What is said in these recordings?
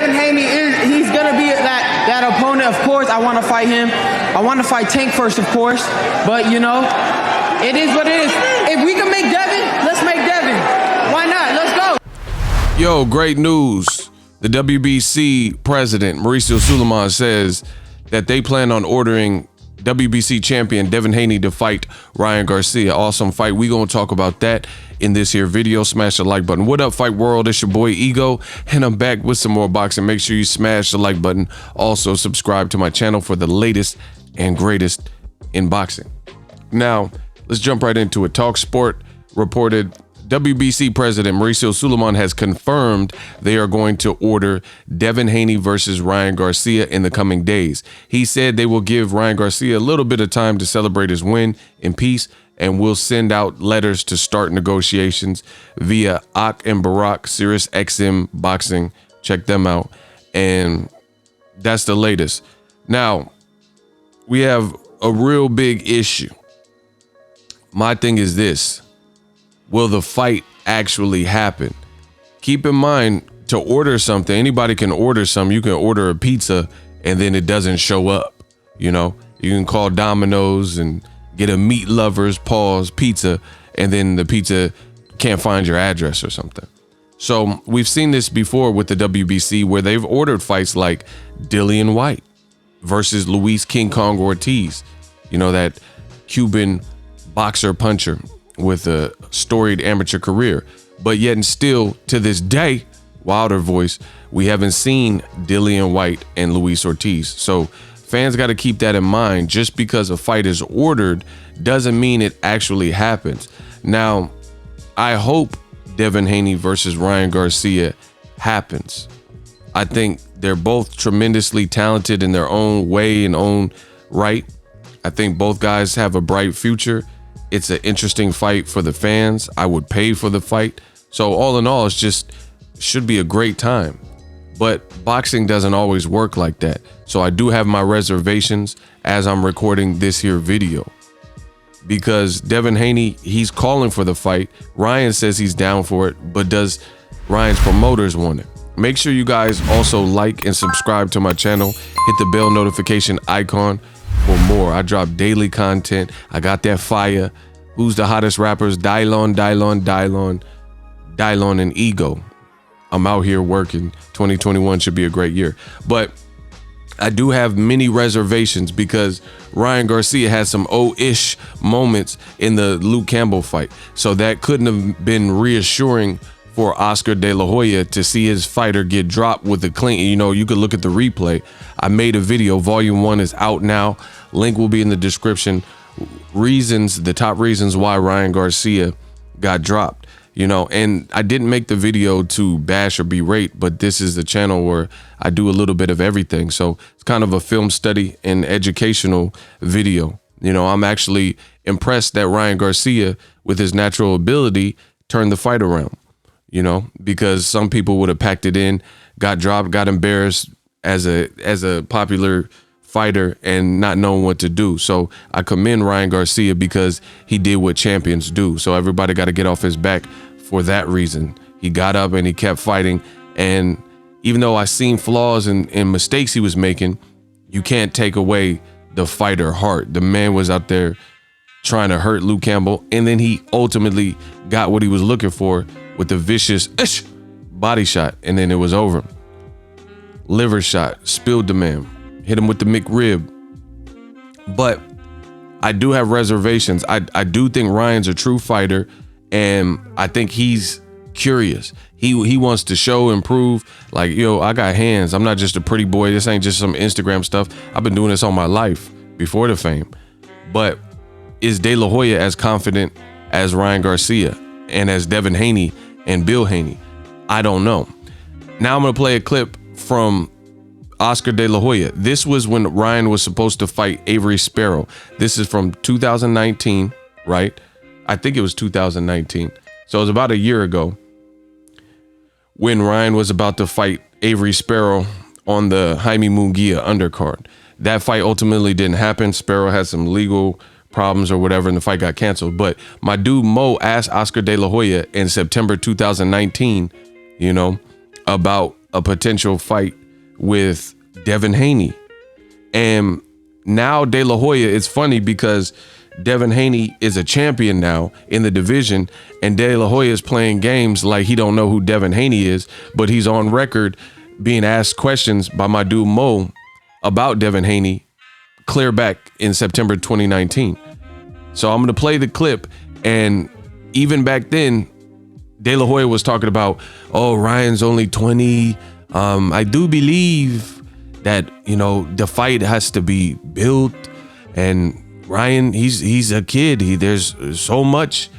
Devin Haney he's gonna be that opponent. Of course, I want to fight him. I want to fight Tank first, of course. But you know, it is what it is. If we can make Devin, let's make Devin. Why not? Let's go. Yo, great news. The WBC president, Mauricio Suleiman, says that they plan on ordering WBC champion Devin Haney to fight Ryan Garcia. Awesome fight. We gonna talk about that in this here video. Smash the like button. What up, fight world? It's your boy Ego, and I'm back with some more boxing. Make sure you smash the like button. Also subscribe to my channel for the latest and greatest in boxing. Now let's jump right into it. Talk Sport reported WBC president Mauricio Suleiman has confirmed they are going to order Devin Haney versus Ryan Garcia in the coming days. He said they will give Ryan Garcia a little bit of time to celebrate his win in peace, and will send out letters to start negotiations via Ak and Barak, Sirius XM Boxing. Check them out. And that's the latest. Now, we have a real big issue. My thing is this. Will the fight actually happen? Keep in mind, to order something, anybody can order something. You can order a pizza and then it doesn't show up. You know, you can call Domino's and get a meat lovers pizza, and then the pizza can't find your address or something. So we've seen this before with the WBC, where they've ordered fights like Dillian Whyte versus Luis King Kong Ortiz. You know, that Cuban boxer puncher with a storied amateur career, but yet and still to this day, Wilder voice, we haven't seen Dillian Whyte and Luis Ortiz. So fans got to keep that in mind. Just because a fight is ordered doesn't mean it actually happens. Now, I hope Devin Haney versus Ryan Garcia happens. I think they're both tremendously talented in their own way and own right. I think both guys have a bright future. It's an interesting fight for the fans. I would pay for the fight. So all in all, it's just should be a great time. But boxing doesn't always work like that. So I do have my reservations as I'm recording this here video. Because Devin Haney, he's calling for the fight. Ryan says he's down for it, but does Ryan's promoters want it? Make sure you guys also like and subscribe to my channel. Hit the bell notification icon for more. I drop daily content. I got that fire. Who's the hottest rappers? Dylon, and Ego. I'm out here working. 2021 should be a great year. But I do have many reservations because Ryan Garcia had some oh-ish moments in the Luke Campbell fight. So that couldn't have been reassuring for Oscar De La Hoya to see his fighter get dropped with a clean. You know, you could look at the replay. I made a video. Volume 1 is out now. Link will be in the description. The top reasons why Ryan Garcia got dropped. You know, and I didn't make the video to bash or berate, but this is the channel where I do a little bit of everything. So it's kind of a film study and educational video. You know, I'm actually impressed that Ryan Garcia, with his natural ability, turned the fight around. You know, because some people would have packed it in, got dropped, got embarrassed as a popular fighter and not knowing what to do. So I commend Ryan Garcia because he did what champions do. So everybody got to get off his back for that reason. He got up and he kept fighting. And even though I seen flaws and mistakes he was making, you can't take away the fighter heart. The man was out there trying to hurt Luke Campbell, and then he ultimately got what he was looking for with the vicious body shot, and then it was over. Liver shot, spilled the man, hit him with the McRib. But I do have reservations. I do think Ryan's a true fighter, and I think he's curious. He wants to show and prove, like, yo, I got hands. I'm not just a pretty boy. This ain't just some Instagram stuff. I've been doing this all my life before the fame. But is De La Hoya as confident as Ryan Garcia and as Devin Haney and Bill Haney? I don't know. Now I'm going to play a clip from Oscar De La Hoya. This was when Ryan was supposed to fight Avery Sparrow. This is from 2019, right? I think it was 2019. So it was about a year ago when Ryan was about to fight Avery Sparrow on the Jaime Munguia undercard. That fight ultimately didn't happen. Sparrow had some legal problems or whatever, and the fight got canceled. But my dude Mo asked Oscar De La Hoya in September 2019, you know, about a potential fight with Devin Haney. And now De La Hoya, it's funny because Devin Haney is a champion now in the division, and De La Hoya is playing games like he don't know who Devin Haney is, but he's on record being asked questions by my dude Mo about Devin Haney clear back in September 2019. So I'm going to play the clip, and even back then, De La Hoya was talking about, oh, Ryan's only 20. I do believe that, you know, the fight has to be built, and Ryan, he's a kid. There's so much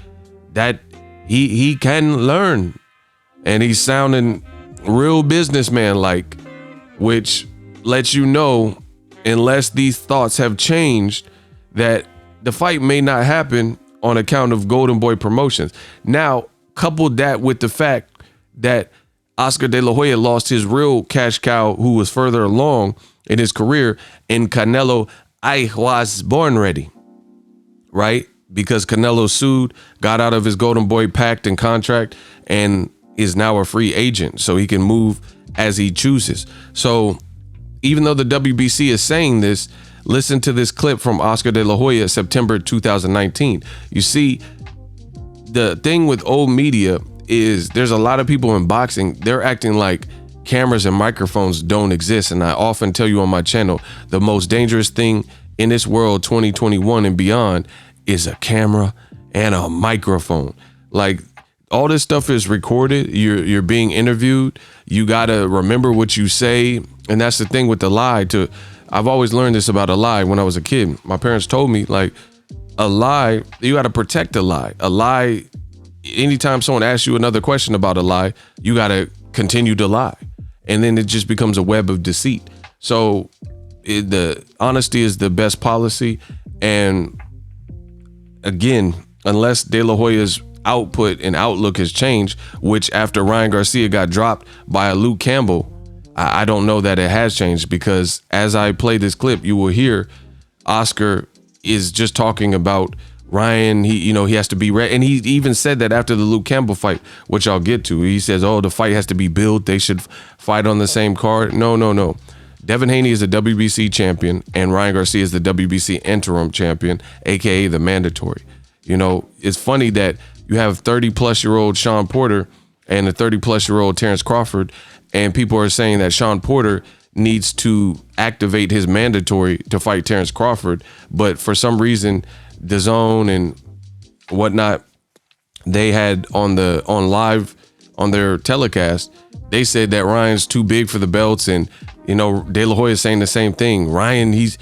that he can learn, and he's sounding real businessman like, which lets you know, unless these thoughts have changed, that the fight may not happen on account of Golden Boy Promotions. Now, couple that with the fact that Oscar De La Hoya lost his real cash cow, who was further along in his career, in Canelo. I was born ready, right? Because Canelo sued, got out of his Golden Boy pact and contract, and is now a free agent, so he can move as he chooses. So even though the WBC is saying this, listen to this clip from Oscar De La Hoya, September 2019. You see, the thing with old media is there's a lot of people in boxing, they're acting like cameras and microphones don't exist. And I often tell you on my channel, the most dangerous thing in this world, 2021 and beyond, is a camera and a microphone. Like, all this stuff is recorded. You're being interviewed. You gotta remember what you say. And that's the thing with the lie too. I've always learned this about a lie when I was a kid. My parents told me, like, a lie, you gotta protect a lie. A lie, anytime someone asks you another question about a lie, you gotta continue to lie. And then it just becomes a web of deceit. So the honesty is the best policy. And again, unless De La Hoya's output and outlook has changed, which after Ryan Garcia got dropped by a Luke Campbell, I don't know that it has changed, because as I play this clip, you will hear Oscar is just talking about Ryan. He has to be ready. And he even said that after the Luke Campbell fight, which I'll get to. He says, oh, the fight has to be built. They should fight on the same card. No. Devin Haney is a WBC champion, and Ryan Garcia is the WBC interim champion, AKA the mandatory. You know, it's funny that you have 30-plus-year-old Sean Porter and a 30-plus-year-old Terrence Crawford, and people are saying that Sean Porter needs to activate his mandatory to fight Terrence Crawford. But for some reason, DAZN and whatnot, they had on live on their telecast, they said that Ryan's too big for the belts. And, you know, De La Hoya is saying the same thing. Ryan, he's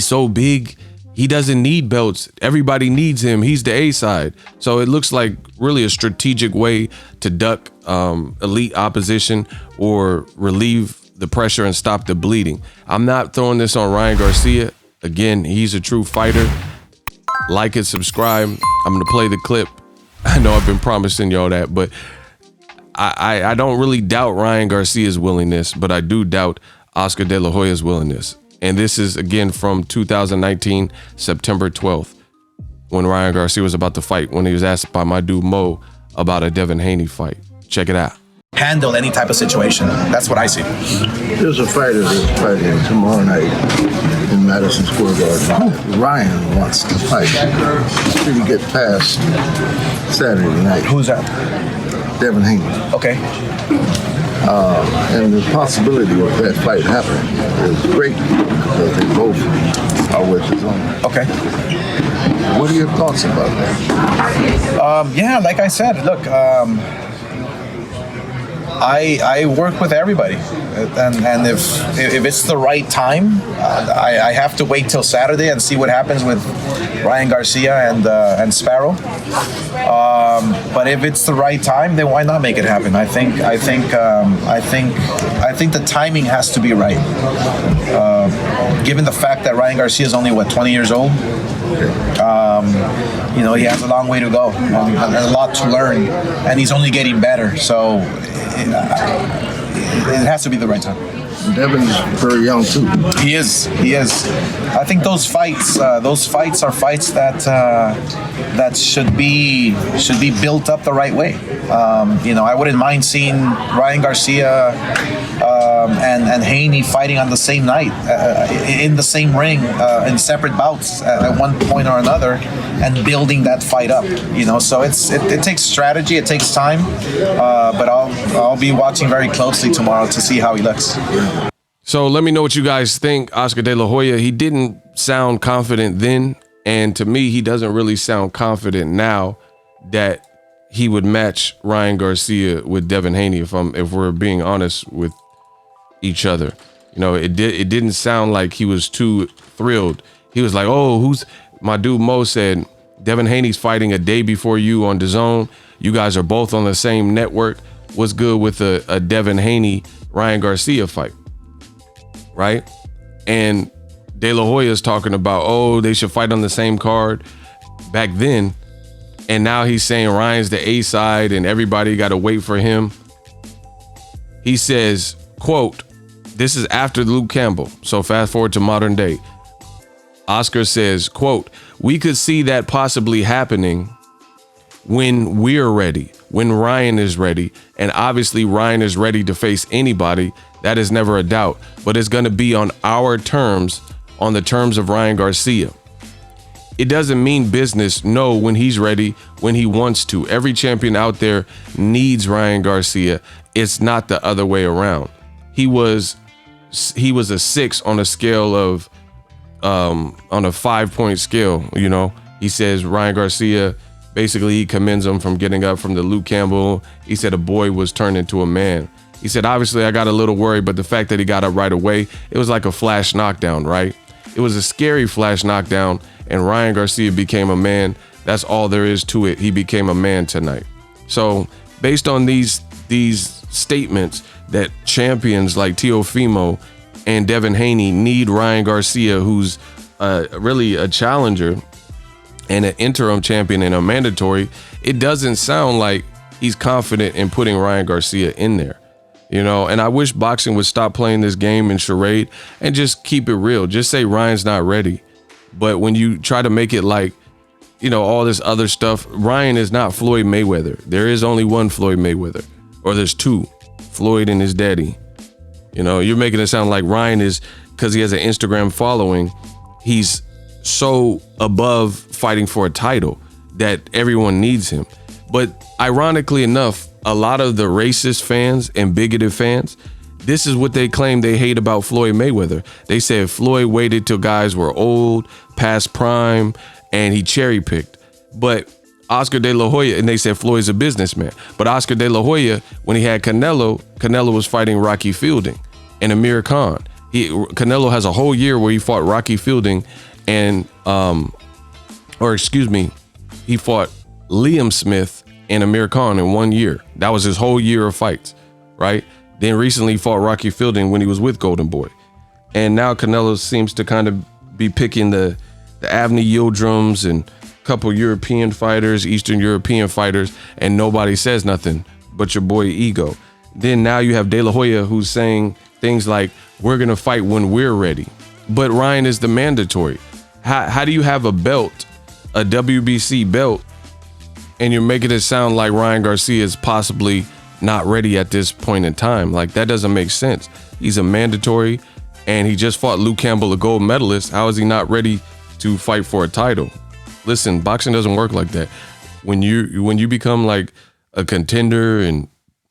so big, he doesn't need belts. Everybody needs him. He's the A side. So it looks like really a strategic way to duck elite opposition or relieve the pressure and stop the bleeding. I'm not throwing this on Ryan Garcia. Again, he's a true fighter. Like and subscribe. I'm going to play the clip. I know I've been promising y'all that, but I don't really doubt Ryan Garcia's willingness, but I do doubt Oscar De La Hoya's willingness. And this is, again, from 2019, September 12th, when Ryan Garcia was about to fight, when he was asked by my dude Mo about a Devin Haney fight. Check it out. Handle any type of situation. That's what I see. There's a fighter that's fighting tomorrow night in Madison Square Garden. Ryan wants to fight. Did he get past Saturday night? Who's that? Devin Haney. Okay. And the possibility of that fight happening is great because they both are with his own. Okay. What are your thoughts about that? Yeah, like I said, look, I work with everybody, and if it's the right time, I have to wait till Saturday and see what happens with Ryan Garcia and Sparrow. But if it's the right time, then why not make it happen? I think the timing has to be right. Given the fact that Ryan Garcia is only 20 years old, you know, he has a long way to go and a lot to learn, and he's only getting better. So it has to be the right time. Devin's very young too. He is. I think those fights are fights that should be built up the right way. You know, I wouldn't mind seeing Ryan Garcia and Haney fighting on the same night, in the same ring, in separate bouts at one point or another, and building that fight up. So it takes strategy, it takes time, but I'll be watching very closely tomorrow to see how he looks. So let me know what you guys think. Oscar De La Hoya, he didn't sound confident then, and to me, he doesn't really sound confident now that he would match Ryan Garcia with Devin Haney. If we're being honest with each other, it didn't sound like he was too thrilled. He was like, "Oh, my dude Mo said Devin Haney's fighting a day before you on DAZN. You guys are both on the same network. What's good with a Devin Haney Ryan Garcia fight?" Right? And De La Hoya's talking about, oh, they should fight on the same card back then. And now he's saying Ryan's the A side and everybody got to wait for him. He says, quote, this is after Luke Campbell. So fast forward to modern day. Oscar says, quote, we could see that possibly happening when we're ready, when Ryan is ready. And obviously Ryan is ready to face anybody. That is never a doubt. But it's going to be on our terms, on the terms of Ryan Garcia. It doesn't mean business. No, when he's ready, when he wants to. Every champion out there needs Ryan Garcia. It's not the other way around. He was a 6 on a scale of on a 5-point scale. He says Ryan Garcia, basically he commends him from getting up from the Luke Campbell. He said a boy was turned into a man. He said, obviously I got a little worried, but the fact that he got up right away, it was like a flash knockdown, right? It was a scary flash knockdown, and Ryan Garcia became a man. That's all there is to it. He became a man tonight. So based on these statements that champions like Teofimo and Devin Haney need Ryan Garcia, who's really a challenger and an interim champion and a mandatory, it doesn't sound like he's confident in putting Ryan Garcia in there. And I wish boxing would stop playing this game in charade and just keep it real. Just say Ryan's not ready. But when you try to make it like, all this other stuff, Ryan is not Floyd Mayweather. There is only one Floyd Mayweather, or there's two, Floyd and his daddy. You're making it sound like Ryan is, because he has an Instagram following, he's so above fighting for a title that everyone needs him. But ironically enough, a lot of the racist fans and bigoted fans, this is what they claim they hate about Floyd Mayweather. They said Floyd waited till guys were old, past prime, and he cherry picked. But Oscar De La Hoya, and they said Floyd's a businessman. But Oscar De La Hoya, when he had Canelo was fighting Rocky Fielding and Amir Khan. Canelo has a whole year where he fought Rocky Fielding and, he fought Liam Smith and Amir Khan in 1 year. That was his whole year of fights, right? Then recently fought Rocky Fielding when he was with Golden Boy. And now Canelo seems to kind of be picking the Avni Yildirim's and a couple European fighters, Eastern European fighters, and nobody says nothing but your boy Ego. Then now you have De La Hoya who's saying things like, we're going to fight when we're ready. But Ryan is the mandatory. How do you have a belt, a WBC belt, and you're making it sound like Ryan Garcia is possibly not ready at this point in time? Like, that doesn't make sense. He's a mandatory, and he just fought Luke Campbell, a gold medalist. How is he not ready to fight for a title? Listen, boxing doesn't work like that. When you become like a contender and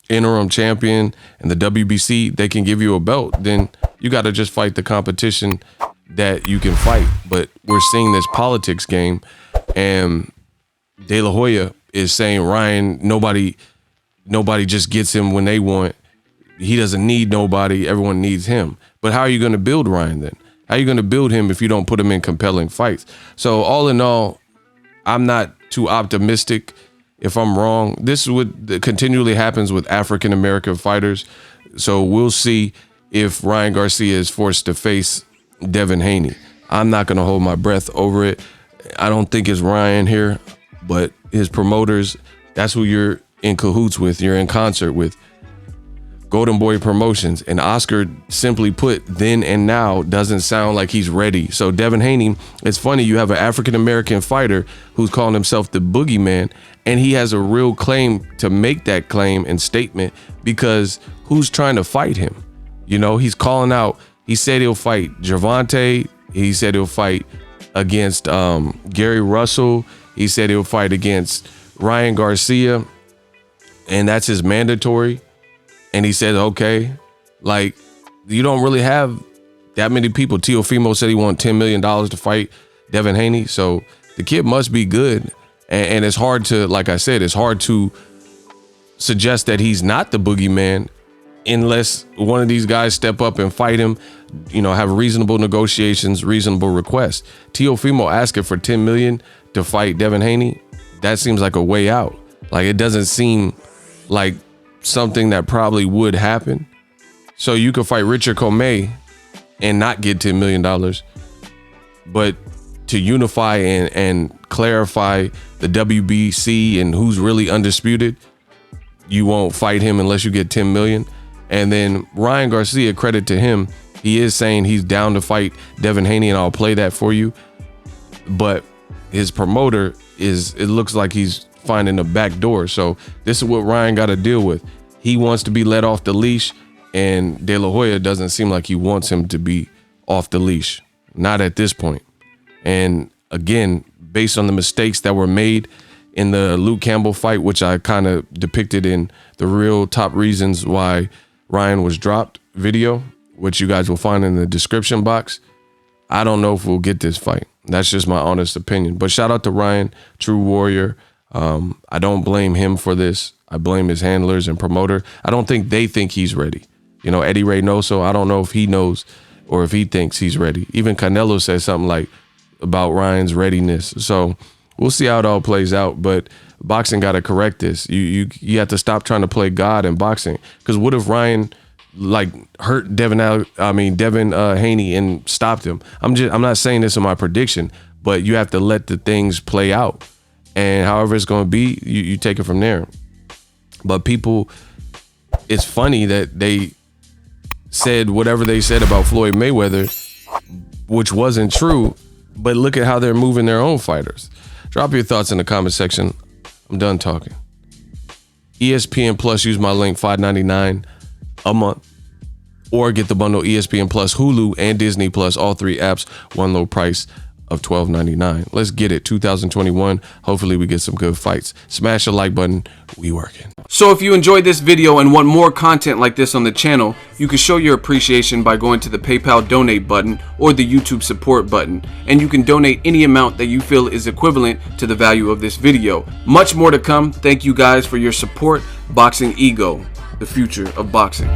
interim champion and the WBC, they can give you a belt, then you got to just fight the competition that you can fight. But we're seeing this politics game, and De La Hoya is saying Ryan, nobody just gets him when they want. He doesn't need nobody. Everyone needs him. But how are you going to build Ryan then? How are you going to build him if you don't put him in compelling fights? So all in all, I'm not too optimistic. If I'm wrong, this is what continually happens with African American fighters. So we'll see if Ryan Garcia is forced to face Devin Haney. I'm not going to hold my breath over it. I don't think it's Ryan here, but his promoters, that's who you're in cahoots with, you're in concert with. Golden Boy Promotions. And Oscar, simply put, then and now doesn't sound like he's ready. So Devin Haney, it's funny, you have an African-American fighter who's calling himself the boogeyman, and he has a real claim to make that claim and statement, because who's trying to fight him? You know, he's calling out. He said he'll fight Gervonta. He said he'll fight against Gary Russell. He said he'll fight against Ryan Garcia, and that's his mandatory. And he said, okay, like, you don't really have that many people. Teofimo said he wanted $10 million to fight Devin Haney. So the kid must be good. And it's hard to, like I said, it's hard to suggest that he's not the boogeyman unless one of these guys step up and fight him, you know, have reasonable negotiations, reasonable requests. Teofimo asking for $10 million to fight Devin Haney, that seems like a way out. Like, it doesn't seem like something that probably would happen. So you could fight Richard Comey and not get $10 million, but to unify and clarify the WBC and who's really undisputed, you won't fight him unless you get 10 million. And then Ryan Garcia, credit to him, he is saying he's down to fight Devin Haney, and I'll play that for you. But his promoter it looks like he's finding a back door. So this is what Ryan got to deal with. He wants to be let off the leash, and De La Hoya doesn't seem like he wants him to be off the leash. Not at this point. And again, based on the mistakes that were made in the Luke Campbell fight, which I kind of depicted in the real top reasons why Ryan was dropped video, which you guys will find in the description box, I don't know if we'll get this fight. That's just my honest opinion. But shout out to Ryan, true warrior. I don't blame him for this. I blame his handlers and promoter. I don't think they think he's ready. You know, Eddie Reynoso, I don't know if he knows or if he thinks he's ready. Even Canelo said something like about Ryan's readiness. So we'll see how it all plays out. But boxing got to correct this. You have to stop trying to play God in boxing. Because what if Ryan like hurt Devin Haney and stopped him? I'm not saying this in my prediction, but you have to let the things play out. And however it's going to be, you take it from there. But people, it's funny that they said whatever they said about Floyd Mayweather, which wasn't true, but look at how they're moving their own fighters. Drop your thoughts in the comment section. I'm done talking. ESPN Plus, use my link, $5.99 a month, or get the bundle ESPN Plus, Hulu, and Disney Plus, all three apps, one low price of $12.99. Let's get it. 2021. Hopefully we get some good fights. Smash the like button. We working. So if you enjoyed this video and want more content like this on the channel, you can show your appreciation by going to the PayPal donate button or the YouTube support button, and you can donate any amount that you feel is equivalent to the value of this video. Much more to come. Thank you guys for your support. Boxingego, the future of boxing.